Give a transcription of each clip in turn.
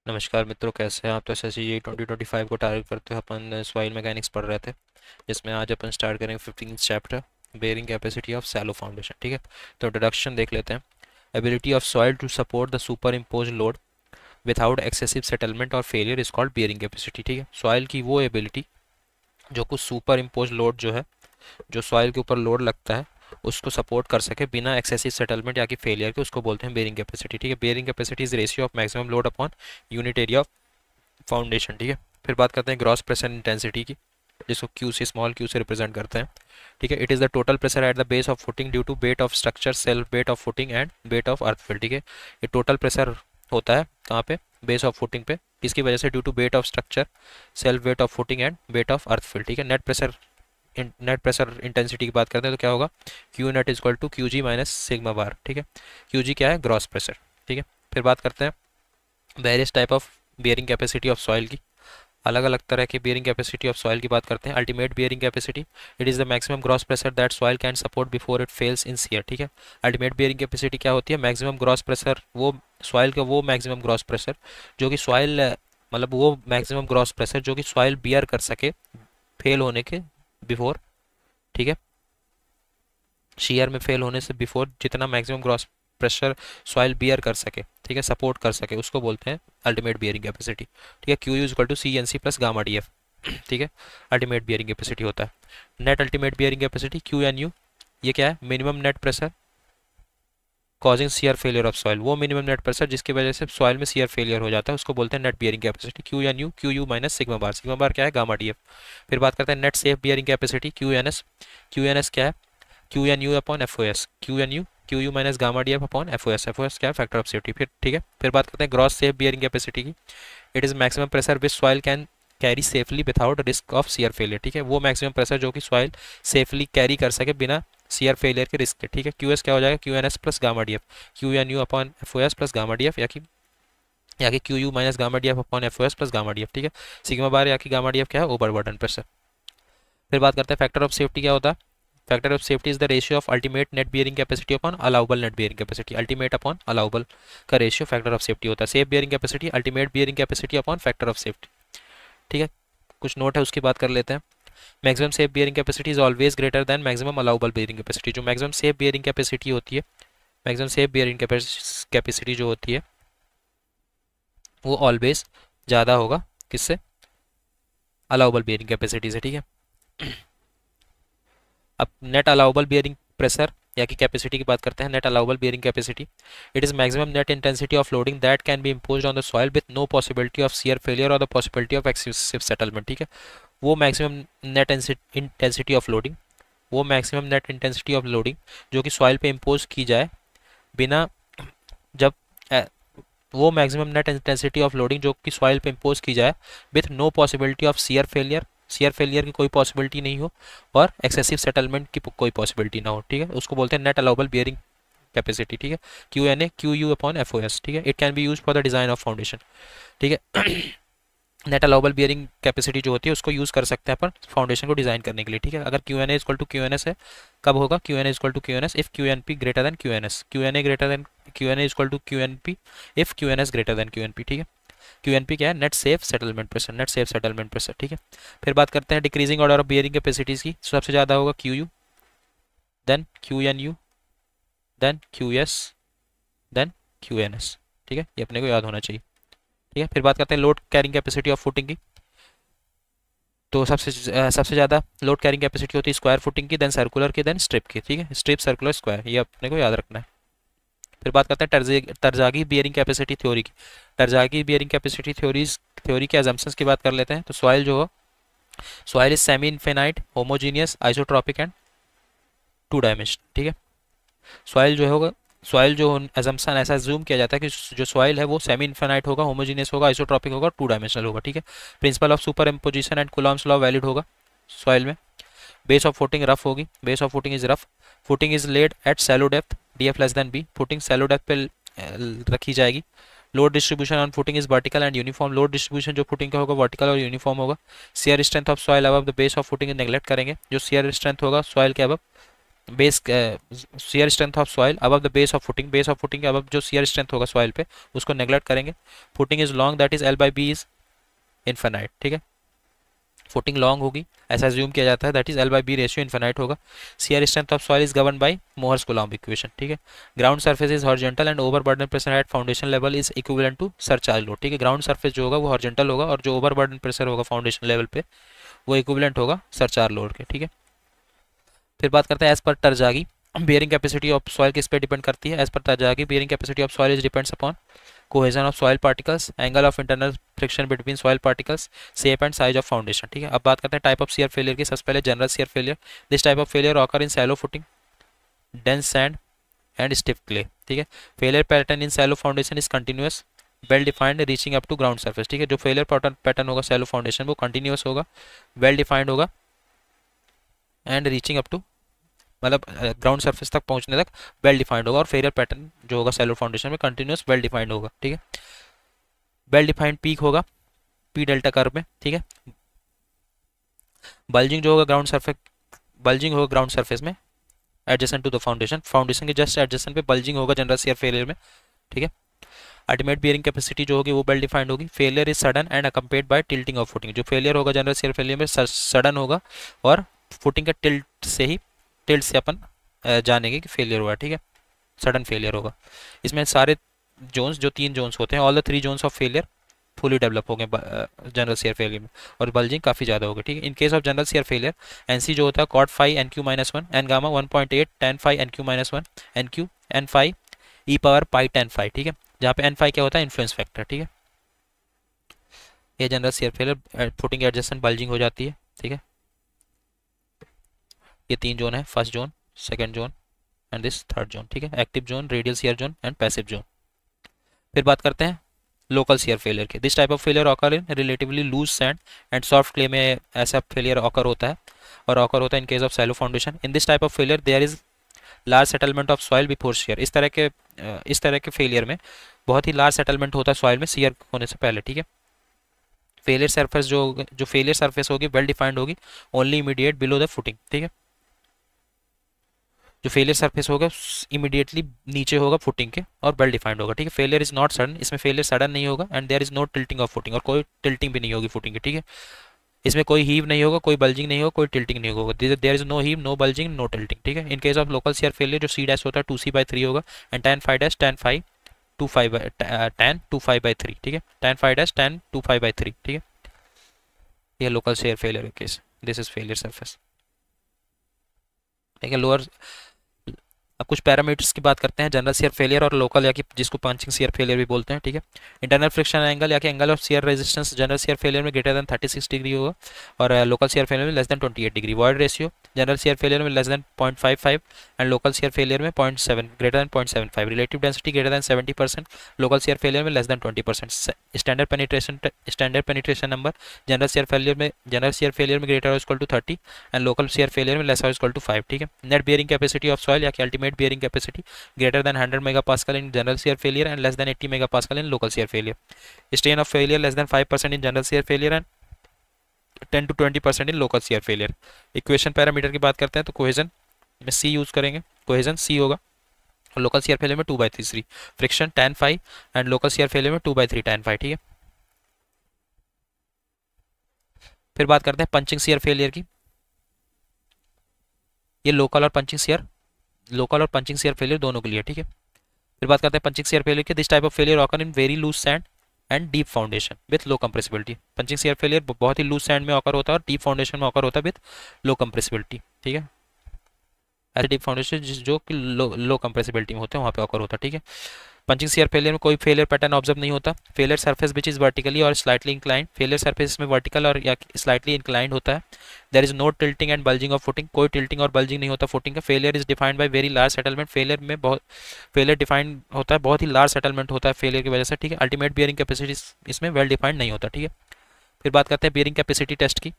नमस्कार मित्रों, कैसे हैं आप। तो SSC 2025 को टारगेट करते हुए अपन सॉइल मैकेनिक्स पढ़ रहे थे, जिसमें आज अपन स्टार्ट करेंगे 15th chapter, bearing capacity of shallow foundation. ठीक है, तो इंट्रोडक्शन देख लेते हैं। Ability of soil to support the superimpose load without excessive settlement और failure is called bearing capacity. ठीक है, सॉइल की वो एबिलिटी जो कुछ सुपर इम्पोज लोड जो है, जो सॉइल के ऊपर लोड लगता है, उसको सपोर्ट कर सके बिना एक्सेसिव सेटलमेंट या कि फेलियर के, उसको बोलते हैं बेयरिंग कैपेसिटी। ठीक है, bearing capacity is ratio of maximum load upon unit area of foundation. ठीक है, फिर बात करते हैं ग्रॉस प्रेशर इंटेंसिटी की, जिसको क्यू से, स्मॉल क्यू से रिप्रेजेंट करते हैं। ठीक है, it is the total pressure at the base of footing due to weight of structure, self weight of footing and weight of earth fill. ठीक है, ये टोटल प्रेशर होता है कहाँ पे, बेस ऑफ फुटिंग पे, इसकी वजह से due to weight of structure, self weight of footing and weight of earth fill. ठीक है, नेट प्रेशर इंटेंसिटी की बात करते हैं तो क्या होगा, Q net is equal to Q G minus sigma bar. ठीक है, क्यू जी क्या है, ग्रॉस प्रेशर। ठीक है, फिर बात करते हैं various type of bearing capacity of soil की। अलग अलग तरह के बियरिंग कैपेसिटी ऑफ सॉइल की बात करते हैं। Ultimate bearing capacity, it is the maximum gross pressure that soil can support before it fails in shear. ठीक है, अल्टीमेट बियरिंग कैपेसिटी क्या होती है, मैक्सिमम ग्रॉस प्रेशर, वो सॉइल का वो मैक्सिमम ग्रॉस प्रेशर जो कि सॉइल, मतलब वो मैक्सिमम ग्रॉस प्रेशर जो कि सॉइल बियर कर सके फेल होने के बिफोर। ठीक है, शीयर में फेल होने से बिफोर जितना maximum gross pressure soil bear कर सके, ठीक है, सपोर्ट कर सके, उसको बोलते हैं अल्टीमेट बियरिंग कैपेसिटी। ठीक है, Q is equal to C N C plus gamma D F. ठीक है, अल्टीमेट बियरिंग कैपेसिटी होता है। Net ultimate bearing capacity Q N U, ये क्या है, minimum net pressure causing shear failure of soil, वो मिनिमम नेट प्रेशर जिसकी वजह से सॉइल में शियर फेलियर हो जाता है, उसको बोलते हैं net bearing capacity. Q U minus sigma bar क्या है, गामा डी एफ। फिर बात करते हैं net safe bearing capacity Q N S क्या है, Q N U upon F O S, Q U minus gamma D F upon F O S क्या है, फैक्टर ऑफ सेफ्टी। फिर ठीक है, फिर बात करते हैं ग्रॉस सेफ बियरिंग कैपेसिटी की। It is maximum pressure which soil can carry safely without risk of shear failure. ठीक है, वो मैक्सिमम प्रेशर जो कि सॉइल सेफली कैरी कर सके बिना शियर फेलियर के रिस्क के। ठीक है, क्यू एस क्या हो जाएगा, Q N S plus gamma D F, Q N U upon F O S plus gamma D F, या कि Q U minus gamma D F upon F O S plus gamma D F. ठीक है, sigma बार या कि gamma D F क्या है, overburden pressure. फिर बात करते हैं फैक्टर ऑफ सेफ्टी क्या होता है। Factor of safety is the ratio of ultimate net bearing capacity upon allowable net bearing capacity. Ultimate upon allowable का रेशियो फैक्टर ऑफ सेफ्टी होता है। Safe bearing capacity ultimate bearing capacity upon factor of safety. ठीक है, कुछ note है उसकी बात कर लेते हैं। Maximum safe bearing capacity is always greater than maximum allowable bearing capacity. जो मैक्सिमम सेफ बियरिंग कैपेसिटी होती है, मैक्सिमम सेफ बियरिंग कैपेसिटी जो होती है, वो ऑलवेज ज़्यादा होगा किससे, अलाउबल बियरिंग कैपेसिटी से। ठीक है, अब नेट अलाउबल बियरिंग प्रेशर या कि कैपेसिटी की बात करते हैं। Net allowable bearing capacity, it is maximum net intensity of loading that can be imposed on the soil with no possibility of shear failure और the possibility of excessive settlement. ठीक है, वो maximum net intensity of loading, वो maximum net intensity of loading जो कि soil पे impose की जाए बिना, जब वो maximum net intensity of loading जो कि सॉइल पे इम्पोज की जाए with no possibility of shear failure की कोई पॉसिबिलिटी नहीं हो और एक्सेसिव सेटलमेंट की कोई पॉसिबिलिटी ना हो। ठीक है, उसको बोलते हैं नेट अलाउबल बियरिंग कैपेसिटी। ठीक है, Q N A Q U upon F O S. ठीक है, it can be use for the design of foundation. ठीक है, नेट अलाउबल बियरिंग कैपेसिटी जो होती है उसको यूज़ कर सकते हैं अपन फाउंडेशन को डिज़ाइन करने के लिए। ठीक है, अगर Q N A equal to Q N S है, कब होगा, Q N A equal to Q N S if Q N P greater than Q N S, Q N A greater than Q N A equal to Q N P if Q N S greater than Q N P. ठीक है, Q N P क्या है, net safe settlement pressure, net safe settlement pressure. ठीक है, फिर बात करते हैं decreasing order of bearing capacities की। सबसे ज़्यादा होगा Q U, then Q N U, then Q S, then Q N S. ठीक है, ये अपने को याद होना चाहिए। ठीक है, फिर बात करते हैं load carrying capacity of footing की। तो सबसे ज़्यादा लोड कैरिंग कैपेसिटी होती है स्क्वायर फुटिंग की, देन सर्कुलर की, देन स्ट्रिप की। ठीक है, स्ट्रिप, सर्कुलर, स्क्वायर, ये अपने को याद रखना है। फिर बात करते हैं तरजागी बियरिंग कैपेसिटी थ्योरी की। तरजागी बियरिंग कैपेसिटी थ्योरी के अजम्पशंस की बात कर लेते हैं। तो सॉइल जो हो, soil is semi infinite, homogeneous, isotropic and two dimension. ठीक है, सॉइल जो होगा, सॉइल जो एजम्पशन ऐसा जूम किया जाता है कि जो सॉइल है वो सेमी इनफिनाइट होगा, होमोजीनियस होगा, आइसोट्रॉपिक होगा, टू डायमेंशनल होगा। ठीक है, principle of super imposition and Coulomb's law valid होगा सॉइल में। बेस ऑफ फुटिंग रफ होगी, base of footing is rough, footing is laid at shallow depth D F less than B, footing shallow depth पे रखी जाएगी। Load distribution on footing is vertical and uniform, load distribution जो footing का होगा vertical और uniform होगा। Shear strength of soil above the base of footing neglect करेंगे, जो शेयर स्ट्रेंथ होगा सॉइल के above base shear strength of soil above the base of footing के अबव जो शियर स्ट्रेंथ होगा सॉइल पे उसको नेग्लेक्ट करेंगे। Footing is long that is L/B is infinite, ठीक है। फुटिंग लॉन्ग होगी ऐसा एज्यूम किया जाता है, that is L/B ratio infinite होगा। Shear strength of soil is govern by Mohr's Coulomb equation, ठीक है। Ground surface is horizontal and overburden pressure at foundation level is equivalent to surcharge load, ठीक है। Ground surface जो होगा वो horizontal होगा और जो ओवरबर्डन प्रेशर होगा फाउंडेशन लेवल पे वो इक्विवेलेंट होगा सरचार्ज लोड के, ठीक है। फिर बात करते हैं as per Terzaghi bearing capacity of soil किस पे डिपेंड करती है। As per Terzaghi bearing capacity of soil is depends upon cohesion of soil particles, angle of internal friction between soil particles, shape and size of foundation, ठीक है। अब बात करते हैं टाइप ऑफ शियर फेलियर की। सबसे पहले general shear failure. This type of failure occur in shallow footing, dense sand and stiff clay, ठीक है। Failure pattern in shallow foundation is continuous well defined reaching up to ground surface, ठीक है। जो failure pattern होगा shallow foundation वो continuous होगा, well defined होगा and reaching up to मतलब ग्राउंड सरफेस तक पहुंचने तक वेल डिफाइंड होगा। और फेलियर पैटर्न जो होगा शैलो फाउंडेशन में कंटिन्यूअस वेल डिफाइंड होगा, ठीक है। वेल डिफाइंड पीक होगा पी डेल्टा कर्व में, ठीक है। बल्जिंग जो होगा ग्राउंड सरफेस में एडजेसेंट टू द फाउंडेशन के जस्ट एडजेसेंट पे बल्जिंग होगा जनरल शियर फेलियर में, ठीक है। अल्टीमेट बियरिंग कैपेसिटी जो होगी वो वेल डिफाइंड होगी। Failure is sudden and अकम्पेड by tilting of footing. जो फेलियर होगा जनरल शियर फेलियर में सडन होगा और फुटिंग के टिल्ट से अपन जानेंगे कि फेलियर हुआ, ठीक है। सडन फेलियर होगा। इसमें सारे जोन्स जो 3 जोन्स होते हैं all the 3 zones of failure fully develop हो गए जनरल शियर फेलियर में और बल्जिंग काफ़ी ज़्यादा होगी, ठीक है। In case of general shear failure N C जो होता है cot phi NQ-1 N gamma 1.8 tan phi NQ-1 NQ n phi e power pi tan phi, ठीक है। जहाँ पे n phi क्या होता है इन्फ्लुएंस फैक्टर, ठीक है। ये general shear failure footing adjustment bulging हो जाती है, ठीक है। ये 3 जोन है, first zone, second zone and this third zone, ठीक है। Active zone, radial shear zone and passive zone. फिर बात करते हैं लोकल शियर फेलियर के। This type of failure occur in relatively loose sand and soft clay में ऐसा failure occur होता है और ऑकर होता है in case of shallow foundation. In this type of failure there is large settlement of soil before shear. इस तरह के फेलियर में बहुत ही लार्ज सेटलमेंट होता है सॉइल में शियर होने से पहले, ठीक है। फेलियर सरफेस जो फेलियर सरफेस होगी वेल डिफाइंड होगी only immediate below the footing, ठीक है। जो फेलियर सरफेस होगा इमीडिएटली नीचे होगा फुटिंग के और वेल डिफाइंड होगा, ठीक है। फेलियर इज नॉट सडन, इसमें फेलियर सडन नहीं होगा and there is no tilting of footing और कोई टिल्टिंग भी नहीं होगी फुटिंग की, ठीक है। इसमें कोई हीव नहीं होगा, कोई बल्जिंग नहीं होगा, कोई टिल्टिंग नहीं होगा। There is no heave, no bulging, no tilting, ठीक है। In case of local shear failure जो सी डैश होता है 2C/3 होगा and tan phi dash tan 2π/3, ठीक है। tan phi डैश tan 2π/3, ठीक है। ये local shear failure case, this is failure surface, ठीक है। लोअर अब कुछ पैरामीटर्स की बात करते हैं जनरल शियर फेलियर और लोकल या कि जिसको पंचिंग शियर फेलियर भी बोलते हैं, ठीक है। इंटरनल फ्रिक्शन एंगल या कि angle of shear resistance general shear failure में ग्रेटर देन 36 डिग्री होगा और लोकल शियर फेलियर में less than 28 degree. Void ratio general shear failure में less than 0.55 and local shear failure में 0.7 greater than 0.75। Relative density greater than 70%, local shear failure में less than 20%। Standard penetration number general shear failure में greater और equal to 30 and local shear failure में less और equal to 5, ठीक है। Net bearing capacity of soil या कि ultimate bearing capacity greater than 100 megapascal in general shear failure and less than 80 megapascal in local shear failure. Strain of failure less than 5% in general shear failure and 10 to 20% in local shear failure. Equation parameter की बात करते हैं तो cohesion में C use करेंगे, cohesion C होगा और local shear failure में 2/3, friction tan phi and local shear failure में 2/3 tan phi, ठीक है। फिर बात करते हैं पंचिंग शियर फेलियर की। ये लोकल और पंचिंग शियर फेलियर दोनों के लिए, ठीक है। फिर बात करते हैं पंचिंग शियर फेलियर के। This type of failure occur in very loose sand and deep foundation with low compressibility. Punching shear failure बहुत ही लूज सैंड में ऑकर होता है और डीप फाउंडेशन में ऑकर होता है विथ लो कंप्रेसिबिलिटी, ठीक है। ऐसे डीप फाउंडेशन जो कि लो कंप्रेसिबिलिटी में होते हैं वहाँ पे ऑकर होता है, ठीक है। पंचिंग शियर फेलियर में कोई फेलियर पैटर्न ऑब्जर्व नहीं होता। Failure surface which is vertically और स्लाइटली इंक्लाइंड, फेलियर सरफेस में वर्टिकल और या स्लाइटली इंक्लाइंड होता है। There is no tilting and bulging of footing, कोई टिल्टिंग और बल्जिंग नहीं होता फुटिंग का। Failure is defined by very large settlement, failure defined होता है बहुत ही लार्ज सेटलमेंट होता है फेलियर की वजह से, ठीक है। अल्टीमेट बियरिंग कैपेसिटी इसमें वेल डिफाइंड नहीं होता, ठीक है। फिर बात करते हैं बियरिंग कैपेसिटी टेस्ट की।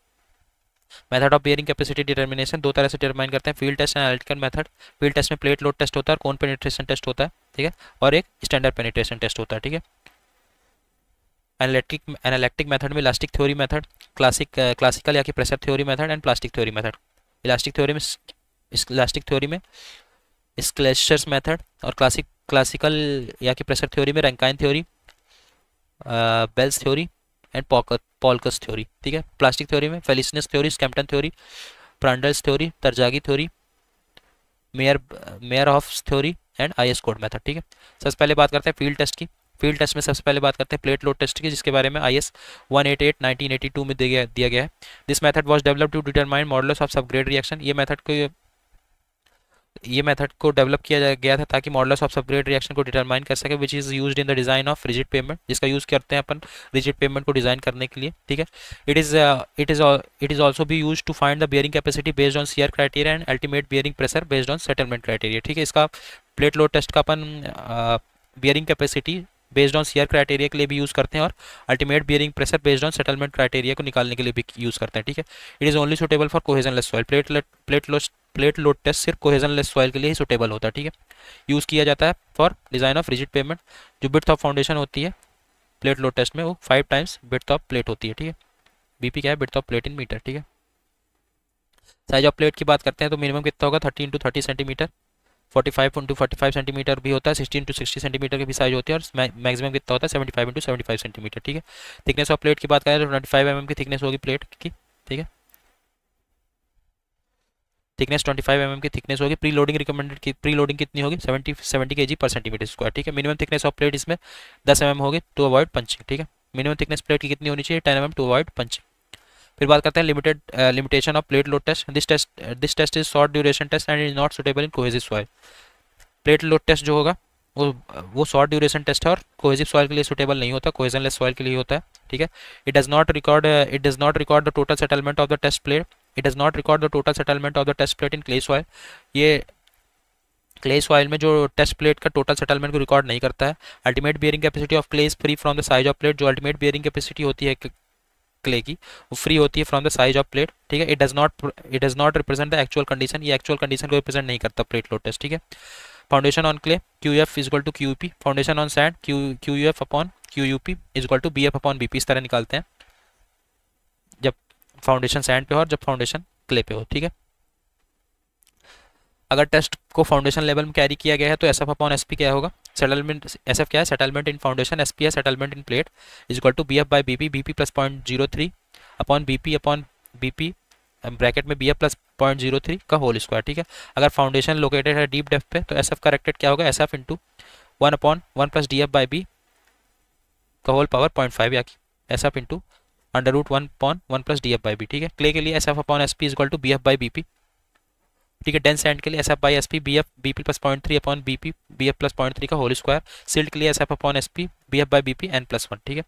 Method of bearing capacity determination 2 तरह से डिटरमाइन करते हैं, field test and analytical method. Field test में प्लेट लोड टेस्ट होता है और कोन पेनिट्रेशन टेस्ट होता है, ठीक है। और एक स्टैंडर्ड पेनिट्रेशन टेस्ट होता है, ठीक है। एनालिटिक मेथड में इलास्टिक थ्योरी मेथड, क्लासिकल या कि pressure theory method and plastic theory method. Elastic theory में स्क्लेशर्स मेथड, और क्लासिकल या कि प्रेशर थ्योरी में Rankine theory, Bell's theory and Pauker's theory, ठीक है। प्लास्टिक थ्योरी में Fellenius theory, Skempton theory, Prandtl's theory, Terzaghi theory, Meyer Meyerhof theory and IS code method, ठीक है। सबसे पहले बात करते हैं फील्ड टेस्ट की। फील्ड टेस्ट में सबसे पहले बात करते हैं प्लेट लोड टेस्ट की, जिसके बारे में IS 188 1982 में दिया गया है। This method was developed to determine modulus of subgrade reaction. ये मेथड को डेवलप किया गया था ताकि मॉडुलस ऑफ सबग्रेड रिएक्शन को डिटरमाइन कर सके, which is used in the design of rigid pavement, जिसका यूज़ करते हैं अपन रिजिड पेमेंट को डिज़ाइन करने के लिए, ठीक है। It is also be use to find the bearing capacity based on CR criteria and ultimate bearing pressure based on settlement criteria, ठीक है। इसका प्लेट लोड टेस्ट का अपन bearing capacity based on CR criteria के लिए भी use करते हैं और ultimate bearing pressure based on settlement criteria को निकालने के लिए भी यूज़ करते हैं, ठीक है। It is only suitable for cohesionless soil. Plate load test सिर्फ कोहेजनलेस सॉइल के लिए ही सुटेबल होता है, ठीक है। यूज़ किया जाता है for design of rigid payment. जो बिड्थ ऑफ फाउंडेशन होती है प्लेट लोड टेस्ट में, वो 5 टाइम्स बिड्थ ऑफ प्लेट होती है, ठीक है। BP क्या है? Width of plate in metre, ठीक है। साइज ऑफ प्लेट की बात करते हैं तो मिनिमम कितना होगा? 30 × 30 सेंटीमीटर, 45 × 45 सेंटीमीटर भी होता है, 60 × 60 सेंटीमीटर की भी साइज होती है, और मैक्सिमम कितना होता है? 75 × 75 सेंटीमीटर, ठीक है। थिकनेस ऑफ प्लेट की बात करें तो 25 mm की थिकनेस होगी प्लेट की, ठीक है। थिकनेस 25 mm की थिकनेस होगी। प्री लोडिंग रिकमेंडेड की प्री लोडिंग कितनी होगी? 70 kg पर सेंटीमीटर स्क्वायर, ठीक है। मिनिमम थिकनेस ऑफ प्लेट इसमें 10 mm होगी टू अवॉइड पंचिंग, ठीक है। मिनिमम थिकनेस प्लेट की कितनी होनी चाहिए? 10 mm टू अवॉइड पंचिंग। फिर बात करते हैं limitation of plate load test. This test is short duration test and is not suitable in cohesive soil. Plate load test जो होगा वो शॉर्ट ड्यूरेशन टेस्ट है और कोहेसिव सॉइल के लिए सुटेबल नहीं होता, कोहेजनलेस सॉइल के लिए होता है, ठीक है। It does not record the total settlement of the test plate. It does not record the total settlement of the test plate in clay soil. ये क्ले सॉइल में जो टेस्ट प्लेट का टोटल सेटलमेंट को record नहीं करता है। Ultimate bearing capacity of clay is free from the size of plate. जो ultimate bearing capacity होती है क्ले की, वो फ्री होती है from the size of plate, ठीक है। It does not represent the actual condition. ये एक्चुअल कंडीशन को रिप्रेजेंट नहीं करता प्लेट लोड टेस्ट, ठीक है। Foundation on clay QF is equal to QUP। Foundation on sand QUF upon QUP is equal to BF upon BP। इस तरह निकालते हैं जब फाउंडेशन सैंड पे हो और जब फाउंडेशन क्ले पे हो, ठीक है। अगर टेस्ट को फाउंडेशन लेवल में कैरी किया गया है तो SF अपॉन SP क्या होगा? सेटलमेंट SF क्या है? Settlement in foundation. SP है settlement in plate, is equal to BF by BP। BP plus 0.03 upon BP bracket में BF प्लस 0.03 का होल स्क्वायर, ठीक है। अगर फाउंडेशन लोकेटेड है डीप डेप्थ पे तो SF करेक्टेड क्या होगा? SF into 1 upon 1 plus DF by B का होल पावर 0.5, या कि SF into √1 upon 1 plus DF by B, ठीक है। क्ले के लिए SF upon SP is equal to BF by BP, ठीक है। डेंस सैंड के लिए SF by SP BF BP plus 0.3 upon BP BF plus 0.3 का होल स्क्वायर। सिल्ट के लिए SF upon SP BF by BP N+1, ठीक है।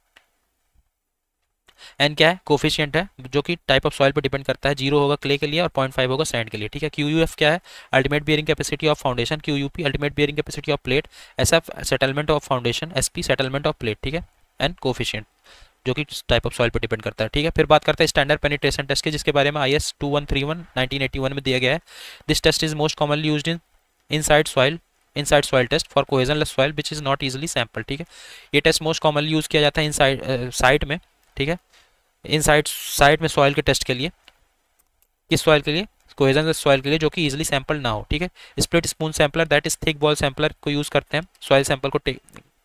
N क्या है? कोफिशिएंट है जो कि टाइप ऑफ सॉइल पर डिपेंड करता है। 0 होगा क्ले के लिए और 0.5 होगा सैंड के लिए, ठीक है। QUF क्या है? Ultimate bearing capacity of foundation. QUP ultimate bearing capacity of plate. SF settlement of foundation. SP settlement of plate, ठीक है। N कोफिशिएंट जो कि टाइप ऑफ सॉइल पर डिपेंड करता है, ठीक है। फिर बात करते हैं स्टैंडर्ड पेनिट्रेशन टेस्ट की, जिसके बारे में IS 2131 1981 में दिया गया है। This test is most commonly used in inside soil test for cohesionless soil which is not easily sample, ठीक है। ये टेस्ट मोस्ट कॉमनली यूज किया जाता है इनसाइड साइट में, ठीक है। इनसाइड साइट में सॉइल के टेस्ट के लिए। किस सॉइल के लिए? कोहेजनलेस सॉइल के लिए जो कि इजीली सैंपल ना हो, ठीक है। Split spoon sampler that is thick ball sampler को यूज करते हैं सॉइल सैंपल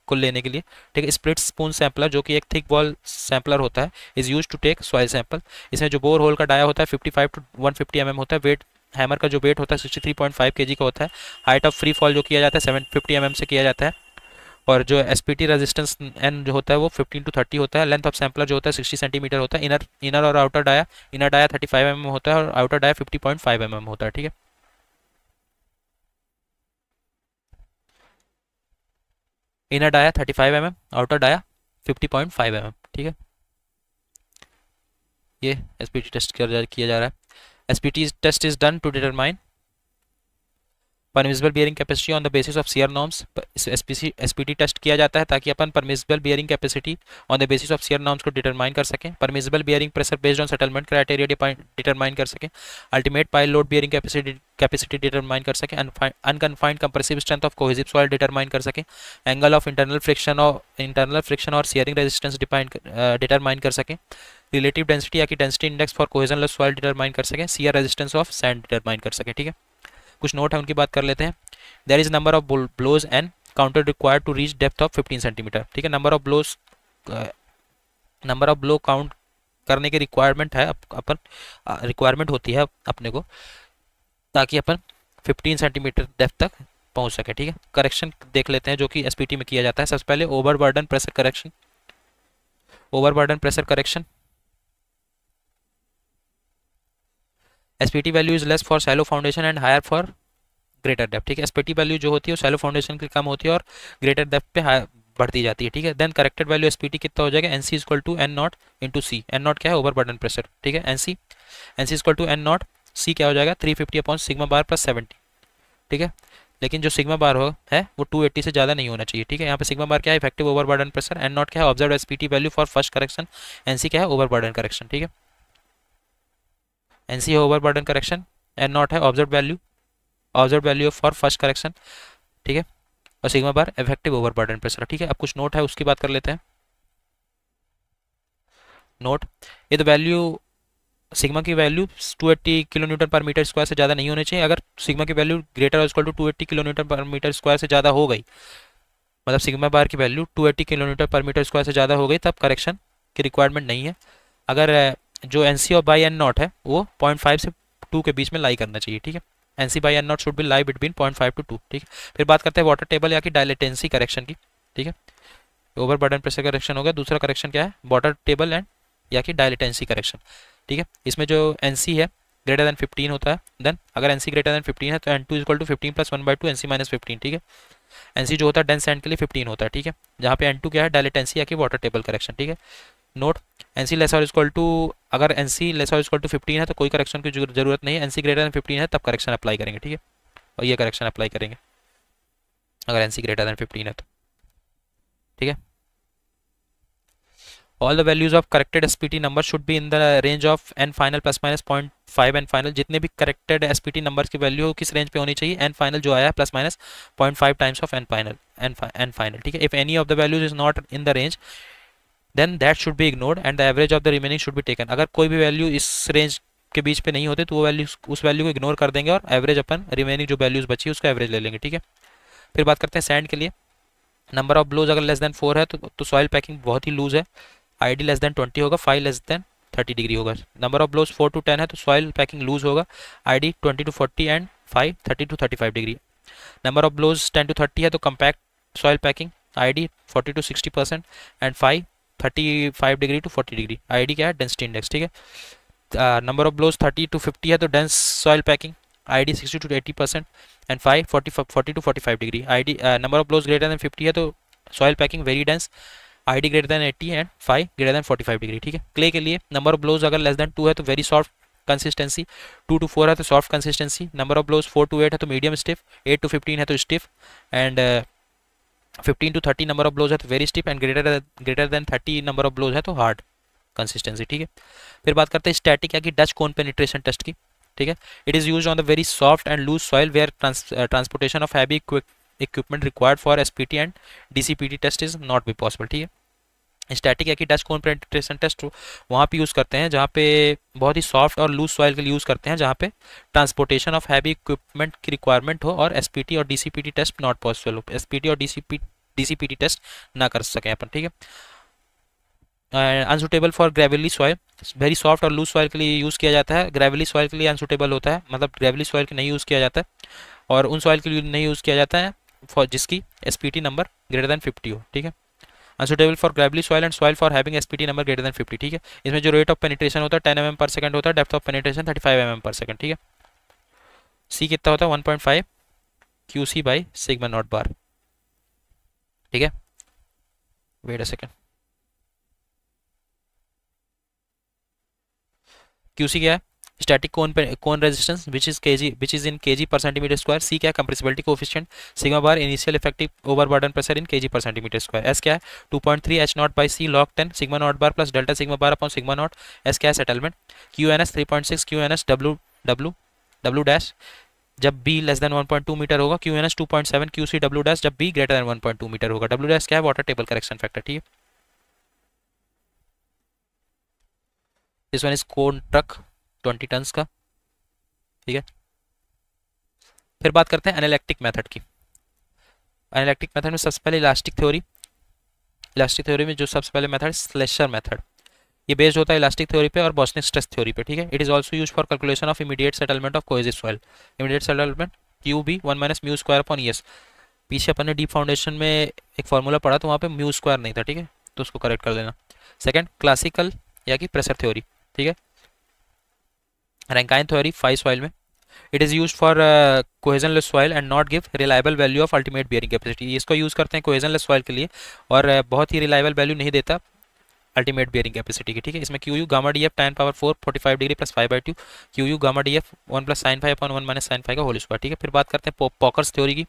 को लेने के लिए, ठीक है। स्प्लिट स्पून सैंपलर जो कि एक थिक बॉल सैंपलर होता है is use to take soil sample. इसमें जो बोर होल का डाया होता है 55 to 150 mm होता है। वेट हैमर का जो वेट होता है 63.5 kg का होता है। हाइट ऑफ फ्री फॉल जो किया जाता है 750 mm से किया जाता है, और जो SPT रेजिस्टेंस N जो होता है वो 15 to 30 होता है। लेंथ ऑफ सैंपलर जो होता है 60 सेंटीमीटर होता है। इनर और outer dia, inner dia 35 mm होता है और आउटर डाया 50.5 mm होता है, ठीक है। Inner dia 35 mm, outer dia 50.5 mm, ठीक है। ये SPT टेस्ट किया जा रहा है। SPT test is done to determine permissible bearing capacity on the basis of CR norms. SPT test किया जाता है ताकि अपन permissible bearing capacity on the basis of CR norms को डिटरमाइन कर सकें। Permissible bearing pressure based on settlement criteria determine कर सकें। Ultimate pile load bearing capacity determine कर सकें। Unconfined compressive strength of cohesive soil determine कर सकें। Angle of internal friction और सीयरिंग रेजिस्टेंस डिटरमाइन कर सकें। रिलेटिव डेंसिटी या कि density index for cohesionless soil determine कर सकें। CR resistance of sand determine कर सकें, ठीक है। कुछ नोट है उनकी बात कर लेते हैं। There is number of blows and counter required to reach depth of 15 centimetre. ठीक है, नंबर ऑफ ब्लो काउंट करने की रिक्वायरमेंट है अपन रिक्वायरमेंट होती है अपने को, ताकि अपन 15 सेंटीमीटर डेप्थ तक पहुंच सके। ठीक है, करेक्शन देख लेते हैं जो कि एसपीटी में किया जाता है। सबसे पहले overburden pressure correction. Overburden pressure correction, SPT value is less for shallow foundation and higher for greater depth. ठीक है, एसपीटी वैल्यू जो होती है वो शैलो फाउंडेशन की कम होती है और ग्रेटर डेप्थ पे बढ़ती जाती है। ठीक है, देन करेक्टेड वैल्यू एसपीटी कितना हो जाएगा, N C equal to N naught into C. N not क्या है, ओवरबर्डन प्रेशर। ठीक है, N C N C equal to N naught, C क्या हो जाएगा 350 अपॉन सिग्मा बार प्लस 70। ठीक है, लेकिन जो सिग्मा बार हो है वो 280 से ज़्यादा नहीं होना चाहिए। ठीक है, यहाँ पे सिग्मा बार क्या है, effective overburden pressure. N not क्या है, observe SPT value for first correction. NC क्या है, ओवरबर्डन करेक्शन। ठीक है, एनसी है ओवरबर्डन करेक्शन, एन नॉट है observe value for first correction. ठीक है, और sigma bar effective overburden pressure. ठीक है, अब कुछ नोट है उसकी बात कर लेते हैं। नोट, ये तो वैल्यू सिग्मा की वैल्यू 280 किलो न्यूटन पर मीटर स्क्वायर से ज़्यादा नहीं होनी चाहिए। अगर सिग्मा की वैल्यू ग्रेटर और इक्वल टू 280 किलो न्यूटन पर मीटर स्क्वायर से ज़्यादा हो गई, मतलब सिग्मा बार की वैल्यू 280 किलो न्यूटन पर मीटर स्क्वायर से ज़्यादा हो गई, तब करेक्शन की रिक्वायरमेंट नहीं है। अगर जो एन सी और बाई एन नॉट है वो 0.5 से 2 के बीच में लाई करना चाहिए। ठीक है, N C by N nought should be lie between 0.5 to 2। ठीक है, फिर बात करते हैं वाटर टेबल या कि डायलेटेंसी करेक्शन की। ठीक है, ओवर बर्डन प्रेशर करेक्शन हो गया। दूसरा करेक्शन क्या है, वाटर टेबल एंड या कि डायलेटेंसी करेक्शन। ठीक है, इसमें जो एन सी है ग्रेटर देन 15 होता है। देन अगर एन सी ग्रेटर देन 15 है तो N two equal to 15 plus 1/2 N C minus 15। ठीक है, एन सी जो होता है डेंस सैंड के लिए 15 होता है। ठीक है, जहाँ पे एन टू क्या है, डायलेटेंसी या कि वाटर टेबल करेक्शन। ठीक है, नोट, एन सी लेस और इक्वल टू, अगर एन सी लेस और इक्वल टू 15 है तो कोई करेक्शन की जरूरत नहीं है। एन सी ग्रेटर देन 15 है तब करेक्शन अप्लाई करेंगे। ठीक है, और ये करेक्शन अप्लाई करेंगे अगर एन सी ग्रेटर देन 15 है तो। ठीक है, all the values of corrected SPT number should be in the range of N final plus minus 0.5 N final. जितने भी करेक्टेड एसपीटी नंबर्स की वैल्यू किस रेंज पे होनी चाहिए, एन फाइनल जो आया है plus minus 0.5 times of N final. N final. ठीक है, if any of the values is not in the range then that should be ignored and the average of the remaining should be taken. अगर कोई भी value इस range के बीच पे नहीं होते तो वो वैल्यू उस वैल्यू को इग्नोर कर देंगे और एवरेज अपन रिमेनिंग जो वैल्यूज बची उसका एवरेज ले लेंगे। ठीक है, फिर बात करते हैं सैंड के लिए। नंबर ऑफ ब्लोज अगर लेस देन 4 है तो सॉइल पैकिंग बहुत ही लूज है। आईडी लेस देन 20 होगा, 5 लेस देन 30 डिग्री होगा। नंबर ऑफ ब्लोज 4 to 10 है तो सॉइल पैकिंग लूज होगा। ID 20 to 40 and 5 30 to 35 degree. Number of blows 10 to 30 है तो compact soil packing, ID 40 to 60% and 5 35 degree to 40 degree. ID क्या है, density index. ठीक है, नंबर ऑफ ब्लोज 30 to 50 है तो dense soil packing, ID 60 to 80% and 5 40 to 45 degree. ID number of blows greater than 50 है तो soil packing very dense, ID greater than 80 and 5 greater than 45 degree. ठीक है, clay के लिए नंबर ऑफ ब्लोज अगर less than 2 है तो very soft consistency, 2 to 4 है तो soft consistency. Number of blows 4 to 8 है तो मीडियम स्टिफ, 8 to 15 है तो stiff and 15 to 30 number of blows है तो very stiff and greater than 30 number of blows है तो हार्ड कंसिस्टेंसी। ठीक है, फिर बात करते हैं स्टैटिक या कि डच कोन पेनिट्रेशन टेस्ट की। ठीक है, it is used on the very soft and loose soil where transportation of heavy equipment required for SPT and DCPT test is not be possible. ठीक है, स्टैटिक या कि डच कोन penetration test वहाँ पे use करते हैं जहाँ पे बहुत ही सॉफ्ट और लूज सॉइल के लिए यूज़ करते हैं, जहाँ पे ट्रांसपोर्टेशन ऑफ हैवी इक्विपमेंट की रिक्वायरमेंट हो और एसपीटी और डीसीपीटी टेस्ट नॉट पॉसिबल हो, एसपीटी और डीसीपीटी टेस्ट ना कर सकें अपन। ठीक है, unsuitable for gravelly soil, very soft और लूज सॉइल के लिए यूज़ किया जाता है। ग्रेविली सॉइल के लिए अनसुटेबल होता है, मतलब ग्रेविली सॉइल के नहीं यूज़ किया जाता है, और उन सॉइल के लिए नहीं यूज़ किया जाता है फॉर जिसकी एसपीटी नंबर ग्रेटर देन 50 हो। ठीक है, unsuitable for gravelly soil and soil for having SPT number greater than 50। ठीक है, इसमें जो रेट ऑफ पेनिट्रेशन होता है 10 mm पर सेकंड होता है, depth of penetration 35 mm per second. ठीक है, सी कितना होता है 1.5 QC by sigma nought bar. ठीक है, वेट अ सेकंड, QC क्या है, static cone resistance which is in kg per centimetre square. C क्या है, compressibility coefficient. Sigma bar initial effective overburden pressure in kg per centimetre square. S क्या है 2.3 H nought by C log 10 sigma nought bar plus delta sigma bar upon sigma nought. S क्या है, settlement. QNS 3.6 QNS W dash जब b less than 1.2 metre होगा, QNS 2.7 QC W dash जब b greater than 1.2 metre होगा। W dash क्या है, water table correction factor. ठीक है, this one is cone truck 20 tons का। ठीक है, फिर बात करते हैं एनालिटिक मेथड की। एनालिटिक मेथड में सबसे पहले इलास्टिक थ्योरी में जो सबसे पहले मेथड स्लेशर मेथड, ये बेस्ड होता है इलास्टिक थ्योरी पे और बोस्निक स्ट्रेस थ्योरी पे, ठीक है। It is also use for calculation of immediate settlement of cohesive soil. Immediate settlement Q B 1 minus mu square upon ES. पीछे अपन ने डीप फाउंडेशन में एक फॉर्मूला पढ़ा तो वहाँ पे म्यू स्क्वायर नहीं था, ठीक है, तो उसको करेक्ट कर देना। सेकंड क्लासिकल या कि प्रेशर थ्योरी, ठीक है। रैंकाइन थ्योरी 5 सॉइल में, it is use for cohesionless soil and not give reliable value of ultimate bearing capacity. इसको यूज़ करते हैं कोहेजनलेस सॉइल के लिए और बहुत ही रिलायबल वैल्यू नहीं देता अल्टीमेट बियरिंग कैपेसिटी की, ठीक है। इसमें Q U gamma D F tan power 4 45 degree plus 5/2 Q U gamma D F 1 plus sine 5 upon 1 minus sine 5 का होल स्क्वायर, ठीक है। फिर बात करते हैं पॉकर्स थ्योरी की।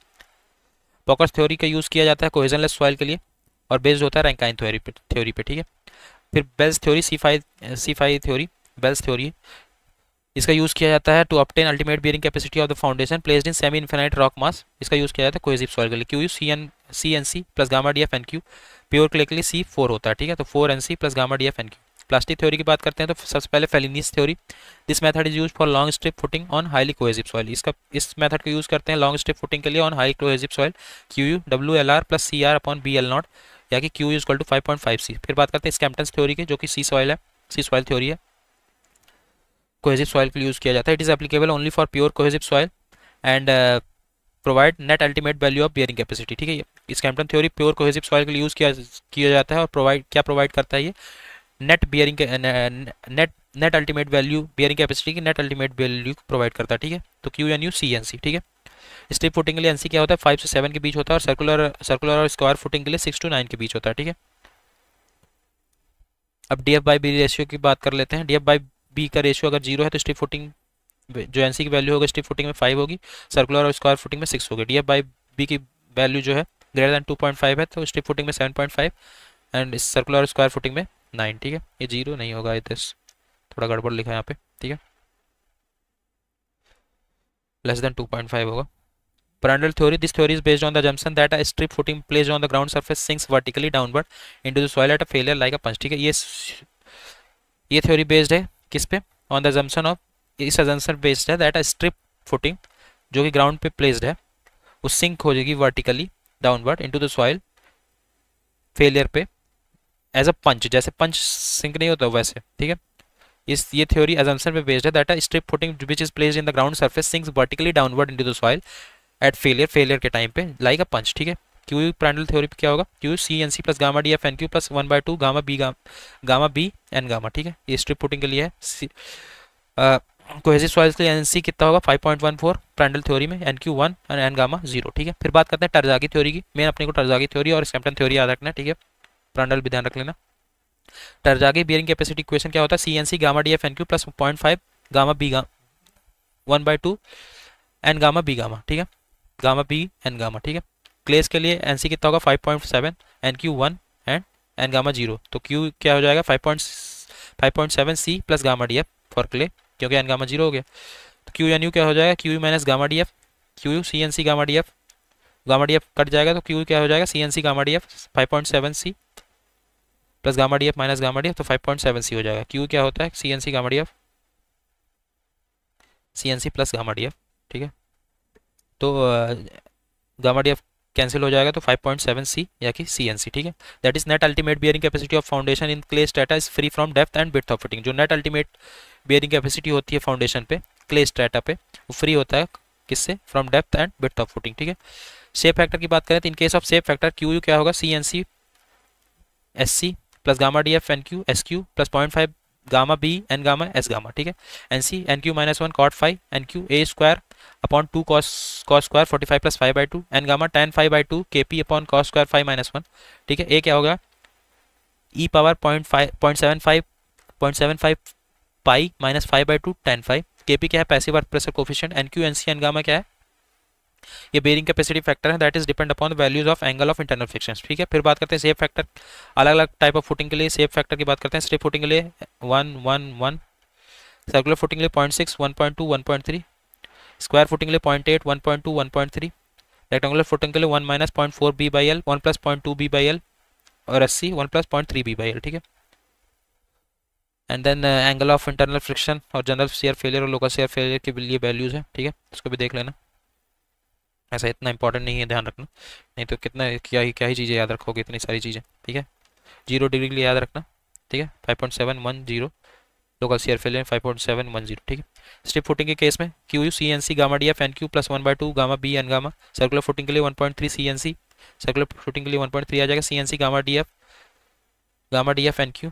पॉकर्स थ्योरी का यूज़ किया जाता है कोहेजनलेस सॉइल के लिए और बेस्ड होता है रैंकाइन थ्योरी पे, ठीक है। फिर Bell's theory C phi theory, Bell's theory, इसका यूज़ किया जाता है to obtain ultimate bearing capacity of the foundation placed in semi infinite rock mass. इसका यूज़ किया जाता है कोहेसिव सॉइल के लिए। Q U C N C plus gamma D F N Q, pure clay के लिए सी 4 होता है, ठीक है, तो 4 N C plus gamma D F N Q. Plastic theory की बात करते हैं तो सबसे पहले Fellenius theory, this method is use for long strip footing on highly cohesive soil. इस मेथड को यूज़ करते हैं लॉन्ग स्ट्रिप फुटिंग के लिए on high cohesive soil. Q U W L R plus C R upon B L naught, या कि Q is equal to 5.5 सी। फिर बात करते हैं स्कैम्पटन्स थ्योरी की, जो कि सी सॉइल थ्योरी है, कोहेसिव सॉइल के लिए यूज़ किया जाता है। It is applicable only for pure cohesive soil and provide net ultimate value of bearing capacity, ठीक है। स्कैम्पटन थ्योरी प्योर कोहेसिव सॉइल के लिए यूज़ किया जाता है और प्रोवाइड करता है ये net bearing net ultimate value bearing capacity की नेट अल्टीमेट वैल्यू प्रोवाइड करता है, ठीक है। तो Q N U C N C, ठीक है। स्ट्रिप फुटिंग के लिए एनसी क्या होता है 5 से 7 के बीच होता है और सर्कुलर और स्क्वायर फुटिंग के लिए 6 to 9 के बीच होता है, ठीक है। अब D F by B ratio की बात कर लेते हैं। डी एफ बाई बी का रेशियो अगर 0 है तो स्ट्रिप फुटिंग जो एनसी की वैल्यू होगी स्ट्रिप फुटिंग में 5 होगी, सर्कुलर और स्क्वायर फुटिंग में 6 होगी। डी एफ बाई बी की वैल्यू जो है ग्रेटर दैन 2.5 है तो स्ट्रिप फुटिंग में 7.5 एंड सर्कुलर और स्क्वायर फुटिंग में 9, ठीक है। ये 0 नहीं होगा, ये थोड़ा गड़बड़ लिखा है यहाँ पे, ठीक है, लेस देन 2.5 होगा। Prandtl theory, this theory is based on the assumption that a strip footing placed on the ground surface sinks vertically downward into the soil at a failure like a punch, ठीक है। ये theory based है किस पे, on the assumption of, इस assumption based है that a strip footing जो कि ग्राउंड पे प्लेस्ड है वो सिंक हो जाएगी vertically downward into the soil failure पे एज अ पंच, जैसे पंच सिंक नहीं होता वैसे, ठीक है। ये थ्योरी assumption पे बेस्ड है that a strip footing which is placed in the ground surface sinks vertically downward into the soil at failure के टाइम पे लाइक अ पंच, ठीक है। क्यू प्रांडल थ्योरी पे क्या होगा, Q C N C plus gamma D F N Q plus 1/2 gamma B N gamma, ठीक है। ये स्ट्रिप पुटिंग के लिए है। कोहेसिव सॉइल्स के लिए एन सी कितना होगा 5.14 प्रांडल थ्योरी में, एन क्यू 1 और एन गामा 0, ठीक है। फिर बात करते हैं टरजागी थ्योरी की। मेन अपने को टरजागी थ्योरी और स्कैम्पटन थ्योरी याद रखना है, ठीक है, प्रांडल भी ध्यान रख लेना। टरजागी बियरिंग कैपेसिटी इक्वेशन क्या होता है, C N C gamma D F N Q plus 0.5 gamma B 1/2 N gamma B gamma, ठीक है, गामा बी एन गामा, ठीक है। क्लेस के लिए एन सी कितना होगा 5.7 N Q 1 and N gamma 0, तो क्यू क्या हो जाएगा 5.7 C plus gamma D F for clay, क्योंकि एन गामा 0 हो गया। तो क्यू एन यू क्या हो जाएगा, Q U minus gamma D F, Q U C N C gamma D F cut जाएगा तो क्यू क्या हो जाएगा C N C gamma D F 5.7 C plus gamma D F minus gamma D F, तो 5.7 C हो जाएगा। Q क्या होता है C N C gamma D F, C N C plus gamma D F, ठीक है। तो गामा डी एफ कैंसिल हो जाएगा तो 5.7 सी या कि सी एन सी, ठीक है। That is net ultimate bearing capacity of foundation in clay strata is free from depth and width of footing. जो नेट अल्टीमेट बियरिंग कैपेसिटी होती है फाउंडेशन पे क्ले स्ट्रेटा पे वो फ्री होता है किससे, from depth and width of footing, ठीक है। शेप फैक्टर की बात करें तो in case of shape factor Q U क्या होगा C N C S C plus gamma D F N Q S Q plus 0.5 gamma B N gamma S gamma, ठीक है। N C N Q minus 1 cot 5 N Q A square upon 2 cos square 45 plus 5/2 N gamma tan 5/2 के P upon cos square 5-1, ठीक है। A क्या होगा E power 0.75 pi minus 5/2 tan 5, K P क्या है passive work pressure coefficient, N Q N C N gamma क्या है ये बेरिंग कैपेसिटी फैक्टर है that is depend upon the values of angle of internal friction, ठीक है। फिर बात करते हैं शेप फैक्टर, अलग अलग टाइप ऑफ फुटिंग के लिए शेप फैक्टर की बात करते हैं। स्ट्रिप फुटिंग के लिए 1 सर्कुलर फुटिंग के लिए 0.6 1.2 1.3, स्क्वायर फुटिंग के लिए 0.8 1.2 1.3, रेक्टेंगुलर फुटिंग के लिए 1 minus 0.4 B by L 1 plus 0.2 B by L और 80 1 प्लस 0.3 बी बाई एल, ठीक है। And then angle of internal friction और जनरल शेयर फेलियर और लोकल शेयर फेलियर के लिए वैल्यूज है, ठीक है, इसको भी देख लेना। ऐसा इतना इंपॉर्टेंट नहीं है, ध्यान रखना, नहीं तो कितना क्या ही चीज़ें याद रखोगे, इतनी सारी चीज़ें, ठीक है। 0 डिग्री के लिए याद रखना, ठीक है, 5.710 लोकल शेयर फेलियर 5.710, ठीक है। स्ट्रिप फुटिंग के केस में Q U C N C gamma D F N Q plus 1/2 gamma B N gamma, circular footing के लिए 1.3 C N C, circular footing के लिए 1.3 आ जाएगा, C N C gamma D F N Q,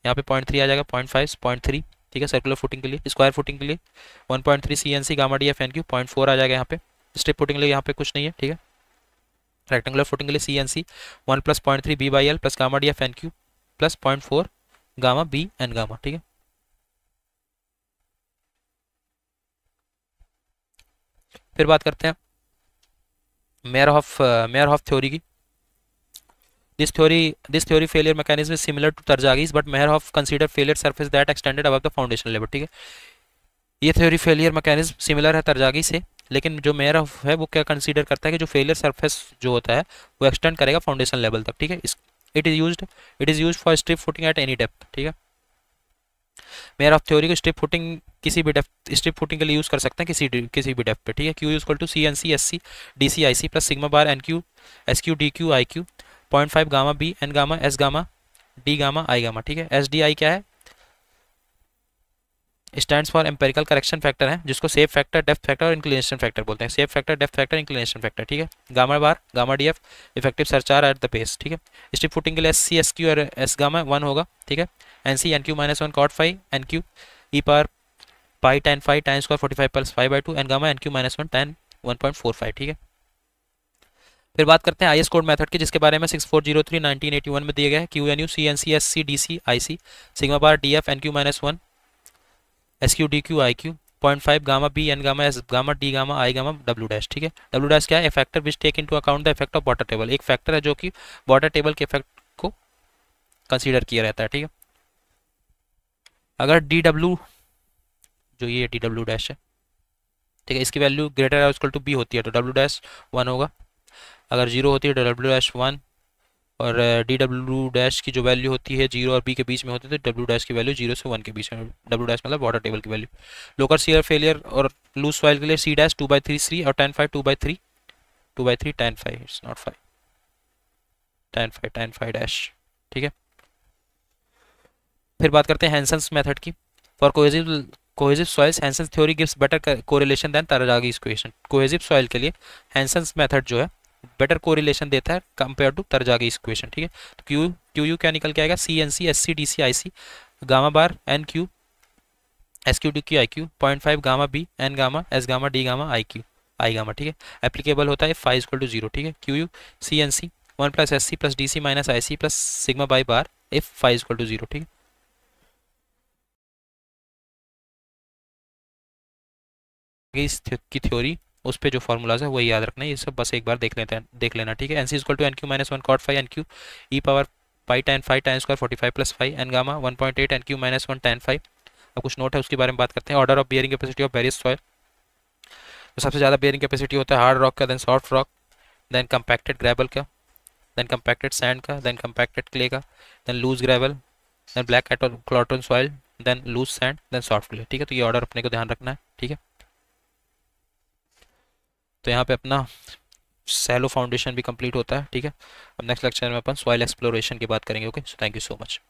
यहाँ पे 0.3 आ जाएगा, 0.5 0.3, ठीक है। सर्कुलर फुटिंग के लिए, स्क्वायर फुटिंग के लिए 1.3 C N C gamma D F N Q, 0.4 आ जाएगा यहाँ पे। स्ट्रिप फुटिंग के लिए यहाँ पे कुछ नहीं है, ठीक है। रेक्टेंगुलर फुटिंग के लिए C N C 1 plus 0.3 B by L plus gamma D F N Q plus 0.4 gamma B N gamma, ठीक है। फिर बात करते हैं मेयरहॉफ थ्योरी की। This theory failure mechanism is similar to Tarjagi's, but Meyerhoff considered failure surface that extended above the foundation level, ठीक है। ये थ्योरी फेलियर मैकेनिज्म सिमिलर है तरजागी से, लेकिन जो मेयरहॉफ है वो क्या कंसीडर करता है कि जो फेलियर सरफेस जो होता है वो एक्सटेंड करेगा फाउंडेशन लेवल तक, ठीक है। It is used for strip footing at any depth, ठीक है। मेयरहॉफ थ्योरी को स्ट्रिप फुटिंग किसी भी डेप्थ, स्ट्रिप फुटिंग के लिए यूज कर सकते हैं किसी भी डेप्थ पे, ठीक है। Q equal to C N C S C D C I C plus sigma bar N Q S Q D Q I Q 0.5 gamma B N gamma S gamma D gamma I gamma, ठीक है। S D I क्या है, stands for empirical correction factor है, जिसको shape factor, depth factor और inclination factor बोलते हैं। Shape factor, depth factor, inclination factor, ठीक है। Gamma bar gamma D F effective surcharge at the base, ठीक है। स्ट्रिप फुटिंग के लिए एस सी एस क्यू और एस गामा 1 होगा, ठीक है। N C N Q -1 cot 5 N Q E power pi tan 5 tan square 45 plus 5/2 N gamma N Q -1 tan 1.45, ठीक है। फिर बात करते हैं आई एस कोड मेथड की, जिसके बारे में 6403 1981 में दिया गया है। Q N U C N C S C D C I C sigma bar D F N Q -1 S Q D Q I Q 0.5 gamma B N gamma S gamma D gamma I gamma W dash, ठीक है। W dash क्या है, a factor which take into account the effect of water table, एक factor है जो कि water table के इफेक्ट को कंसीडर किया रहता है, ठीक है। अगर डी डब्ल्यू जो ये डी डब्ल्यू डैश है, ठीक है, इसकी वैल्यू ग्रेटर और इक्वल टू बी होती है तो डब्ल्यू डैश 1 होगा। अगर 0 होती है तो डब्ल्यू डैश 1, और डी डब्ल्यू डैश की जो वैल्यू होती है 0 और बी के बीच में होती है तो डब्ल्यू डैश की वैल्यू 0 से 1 के बीच में, डब्ल्यू डैश मतलब वाटर टेबल की वैल्यू। लोकल शेयर फेलियर और लूज सॉइल के लिए सी डैश 2/3 3 और tan 5 2/3 tan 5, it's not 5 tan 5 dash, ठीक है। फिर बात करते हैं हैंसन्स मेथड की। For cohesive soils Hansen's theory gives better correlation than Terzaghi's equation. Cohesive soil के लिए हैंसन्स मेथड जो है बेटर कोरिलेशन देता है कंपेयर टू तरजागी इक्वेशन, ठीक है। तो क्यू यू क्या निकल के आएगा, C N C S C D C I C gamma bar N Q S Q D Q I Q 0.5 gamma B N gamma S gamma D gamma I gamma, ठीक है। Applicable होता है phi equal to 0, ठीक है। Q U C N C 1 plus S C plus D C minus I C plus sigma by bar if phi equal to 0, ठीक है। इस की थ्योरी उस पे जो फॉर्मूलाज है वही याद रखना है, ये सब बस एक बार देख लेना, ठीक है। N C equal to N Q -1 cot 5 N Q E power pi tan 5 tan square 45 plus 5 N gamma 1.8 N Q -1 tan 5। अब कुछ नोट है उसके बारे में बात करते हैं। Order of bearing capacity of various soil, तो सबसे ज़्यादा बियरिंग कैपेसिटी होता है हार्ड रॉक का, then soft rock, then compacted gravel का, देन कंपैक्टेड सैंड का, देन कंपैक्टेड क्ले का, then loose gravel, then black cotton soil, then loose sand, then soft clay, ठीक है। तो ये ऑर्डर अपने को ध्यान रखना है, ठीक है। तो यहाँ पे अपना सैलो फाउंडेशन भी कंप्लीट होता है, ठीक है। अब नेक्स्ट लेक्चर में अपन सॉइल एक्सप्लोरेशन की बात करेंगे। Okay, so thank you so much.